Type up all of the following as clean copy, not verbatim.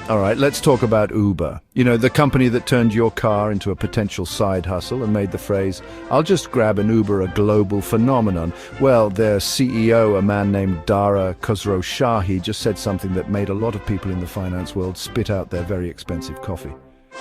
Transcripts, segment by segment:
All right, let's talk about Uber. You know, the company that turned your car into a potential side hustle and made the phrase, "I'll just grab an Uber," a global phenomenon. Well, their CEO, a man named Dara Khosrowshahi, just said something that made a lot of people in the finance world spit out their very expensive coffee.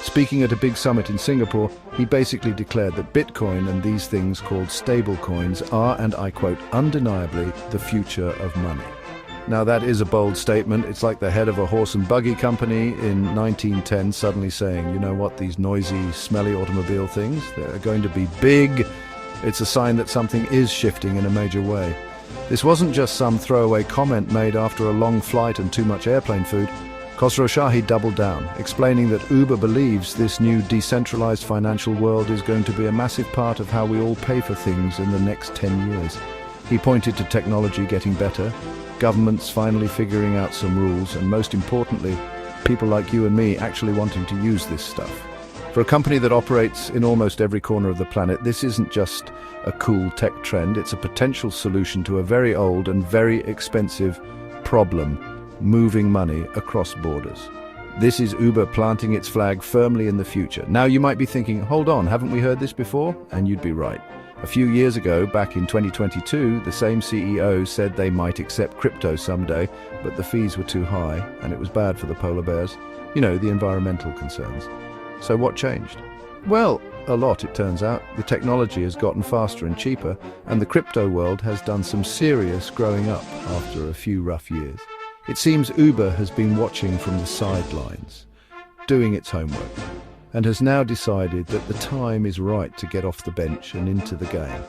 Speaking at a big summit in Singapore, he basically declared that Bitcoin and these things called stablecoins are, and I quote, undeniably the future of money. Now that is a bold statement. It's like the head of a horse and buggy company in 1910 suddenly saying, you know what, these noisy, smelly automobile things, they're going to be big. It's a sign that something is shifting in a major way. This wasn't just some throwaway comment made after a long flight and too much airplane food. Khosrowshahi doubled down, explaining that Uber believes this new decentralized financial world is going to be a massive part of how we all pay for things in the next 10 years. He pointed to technology getting better, governments finally figuring out some rules, and most importantly, people like you and me actually wanting to use this stuff. For a company that operates in almost every corner of the planet, this isn't just a cool tech trend, it's a potential solution to a very old and very expensive problem: moving money across borders. This is Uber planting its flag firmly in the future. Now you might be thinking, hold on, haven't we heard this before? And you'd be right. A few years ago, back in 2022, the same CEO said they might accept crypto someday, but the fees were too high, and it was bad for the polar bears. You know, the environmental concerns. So what changed? Well, a lot, it turns out. The technology has gotten faster and cheaper, and the crypto world has done some serious growing up after a few rough years. It seems Uber has been watching from the sidelines, doing its homework, and has now decided that the time is right to get off the bench and into the game.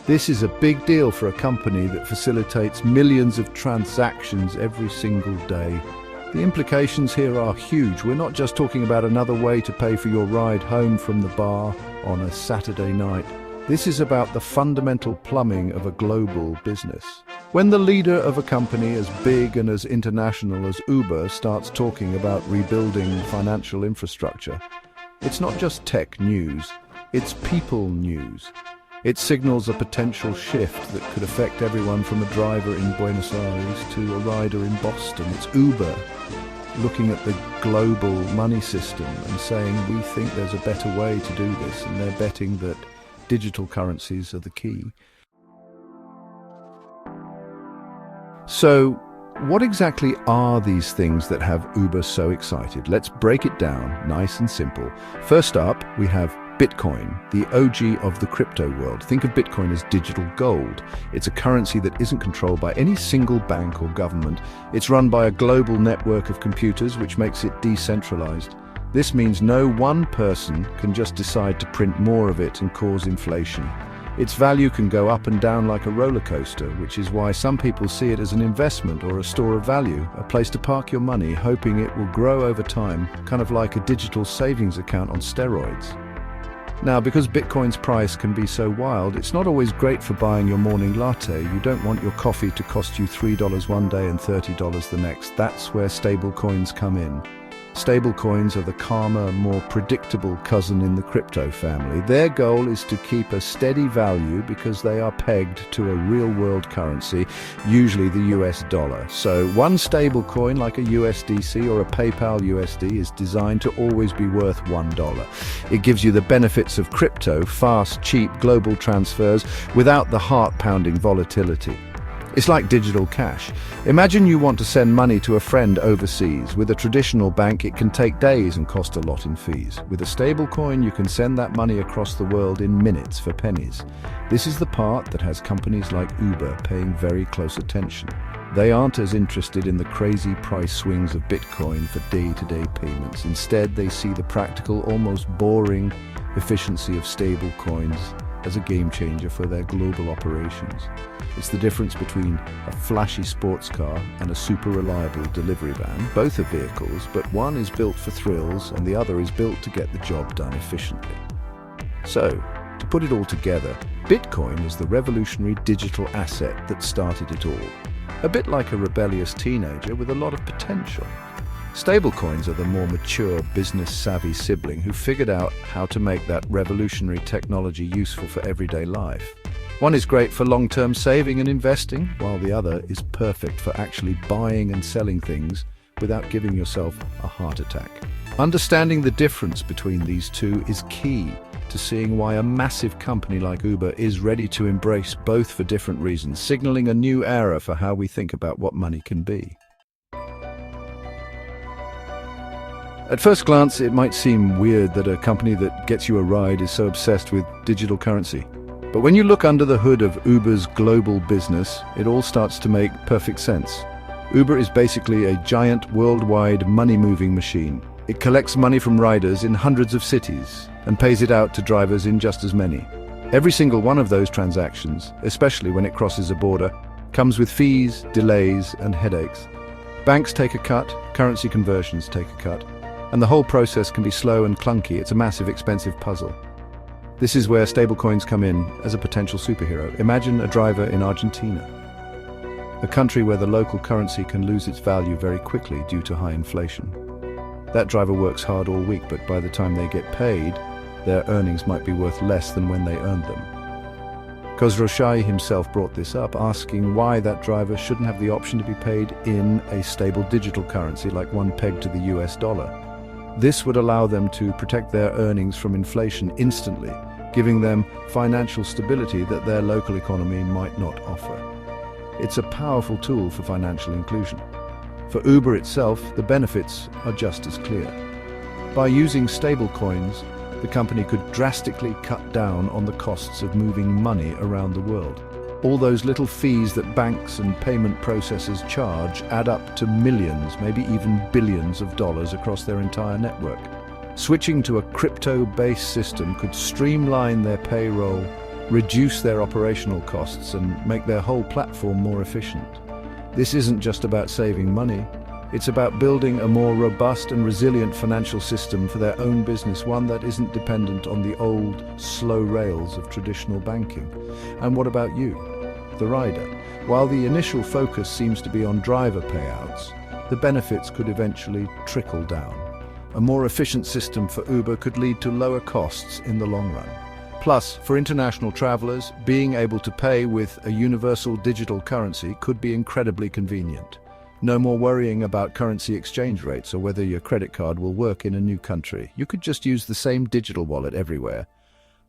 This is a big deal for a company that facilitates millions of transactions every single day. The implications here are huge. We're not just talking about another way to pay for your ride home from the bar on a Saturday night. This is about the fundamental plumbing of a global business. When the leader of a company as big and as international as Uber starts talking about rebuilding financial infrastructure, it's not just tech news, it's people news. It signals a potential shift that could affect everyone from a driver in Buenos Aires to a rider in Boston. It's Uber looking at the global money system and saying, we think there's a better way to do this, and they're betting that digital currencies are the key. So, what exactly are these things that have Uber so excited? Let's break it down nice and simple. First up, we have Bitcoin, the OG of the crypto world. Think of Bitcoin as digital gold. It's a currency that isn't controlled by any single bank or government. It's run by a global network of computers, which makes it decentralized. This means no one person can just decide to print more of it and cause inflation. Its value can go up and down like a roller coaster, which is why some people see it as an investment or a store of value, a place to park your money, hoping it will grow over time, kind of like a digital savings account on steroids. Now, because Bitcoin's price can be so wild, it's not always great for buying your morning latte. You don't want your coffee to cost you $3 one day and $30 the next. That's where stablecoins come in. Stablecoins are the calmer, more predictable cousin in the crypto family. Their goal is to keep a steady value because they are pegged to a real-world currency, usually the US dollar. So one stablecoin like a USDC or a PayPal USD is designed to always be worth $1. It gives you the benefits of crypto, fast, cheap global transfers without the heart-pounding volatility. It's like digital cash. Imagine you want to send money to a friend overseas. With a traditional bank, it can take days and cost a lot in fees. With a stablecoin, you can send that money across the world in minutes for pennies. This is the part that has companies like Uber paying very close attention. They aren't as interested in the crazy price swings of Bitcoin for day-to-day payments. Instead, they see the practical, almost boring efficiency of stablecoins as a game changer for their global operations. It's the difference between a flashy sports car and a super reliable delivery van. Both are vehicles, but one is built for thrills and the other is built to get the job done efficiently. So, to put it all together, Bitcoin is the revolutionary digital asset that started it all. A bit like a rebellious teenager with a lot of potential. Stablecoins are the more mature, business-savvy sibling who figured out how to make that revolutionary technology useful for everyday life. One is great for long-term saving and investing, while the other is perfect for actually buying and selling things without giving yourself a heart attack. Understanding the difference between these two is key to seeing why a massive company like Uber is ready to embrace both for different reasons, signaling a new era for how we think about what money can be. At first glance, it might seem weird that a company that gets you a ride is so obsessed with digital currency. But when you look under the hood of Uber's global business, it all starts to make perfect sense. Uber is basically a giant worldwide money-moving machine. It collects money from riders in hundreds of cities and pays it out to drivers in just as many. Every single one of those transactions, especially when it crosses a border, comes with fees, delays, and headaches. Banks take a cut, currency conversions take a cut, and the whole process can be slow and clunky. It's a massive, expensive puzzle. This is where stablecoins come in as a potential superhero. Imagine a driver in Argentina, a country where the local currency can lose its value very quickly due to high inflation. That driver works hard all week, but by the time they get paid, their earnings might be worth less than when they earned them. Khosrowshahi himself brought this up, asking why that driver shouldn't have the option to be paid in a stable digital currency like one pegged to the US dollar. This would allow them to protect their earnings from inflation instantly, giving them financial stability that their local economy might not offer. It's a powerful tool for financial inclusion. For Uber itself, the benefits are just as clear. By using stablecoins, the company could drastically cut down on the costs of moving money around the world. All those little fees that banks and payment processors charge add up to millions, maybe even billions of dollars across their entire network. Switching to a crypto-based system could streamline their payroll, reduce their operational costs, and make their whole platform more efficient. This isn't just about saving money. It's about building a more robust and resilient financial system for their own business, one that isn't dependent on the old, slow rails of traditional banking. And what about you, the rider? While the initial focus seems to be on driver payouts, the benefits could eventually trickle down. A more efficient system for Uber could lead to lower costs in the long run. Plus, for international travelers, being able to pay with a universal digital currency could be incredibly convenient. No more worrying about currency exchange rates or whether your credit card will work in a new country. You could just use the same digital wallet everywhere.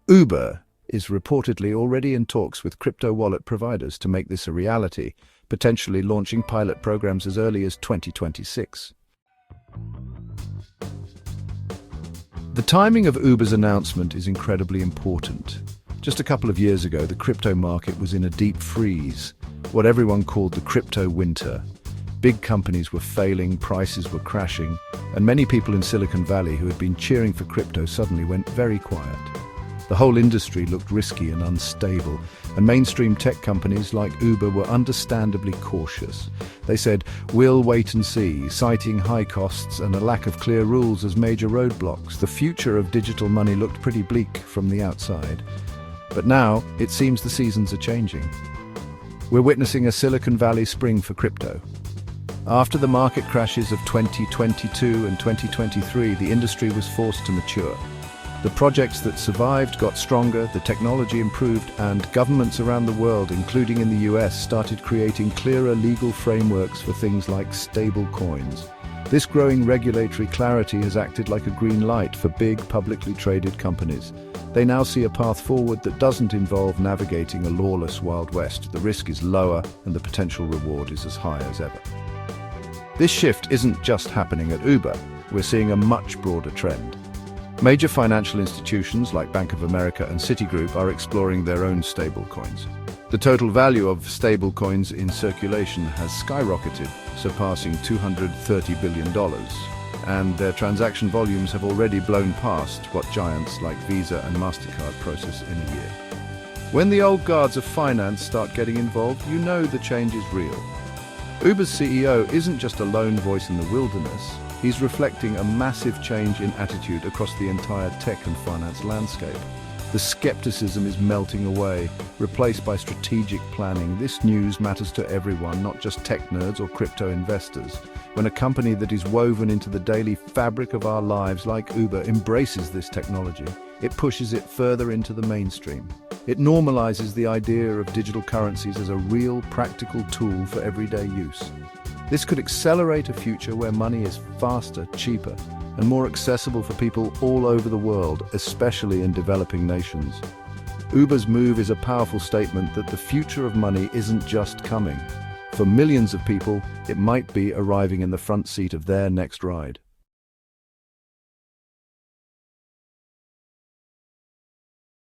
Uber is reportedly already in talks with crypto wallet providers to make this a reality, potentially launching pilot programs as early as 2026. The timing of Uber's announcement is incredibly important. Just a couple of years ago, the crypto market was in a deep freeze, what everyone called the crypto winter. Big companies were failing, prices were crashing, and many people in Silicon Valley who had been cheering for crypto suddenly went very quiet. The whole industry looked risky and unstable, and mainstream tech companies like Uber were understandably cautious. They said, "We'll wait and see," citing high costs and a lack of clear rules as major roadblocks. The future of digital money looked pretty bleak from the outside. But now, it seems the seasons are changing. We're witnessing a Silicon Valley spring for crypto. After the market crashes of 2022 and 2023, the industry was forced to mature. The projects that survived got stronger, the technology improved, and governments around the world, including in the US, started creating clearer legal frameworks for things like stable coins. This growing regulatory clarity has acted like a green light for big, publicly traded companies. They now see a path forward that doesn't involve navigating a lawless Wild West. The risk is lower and the potential reward is as high as ever. This shift isn't just happening at Uber. We're seeing a much broader trend. Major financial institutions like Bank of America and Citigroup are exploring their own stablecoins. The total value of stablecoins in circulation has skyrocketed, surpassing $230 billion, and their transaction volumes have already blown past what giants like Visa and MasterCard process in a year. When the old guards of finance start getting involved, you know the change is real. Uber's CEO isn't just a lone voice in the wilderness. He's reflecting a massive change in attitude across the entire tech and finance landscape. The skepticism is melting away, replaced by strategic planning. This news matters to everyone, not just tech nerds or crypto investors. When a company that is woven into the daily fabric of our lives, like Uber, embraces this technology, it pushes it further into the mainstream. It normalizes the idea of digital currencies as a real, practical tool for everyday use. This could accelerate a future where money is faster, cheaper, and more accessible for people all over the world, especially in developing nations. Uber's move is a powerful statement that the future of money isn't just coming. For millions of people, it might be arriving in the front seat of their next ride.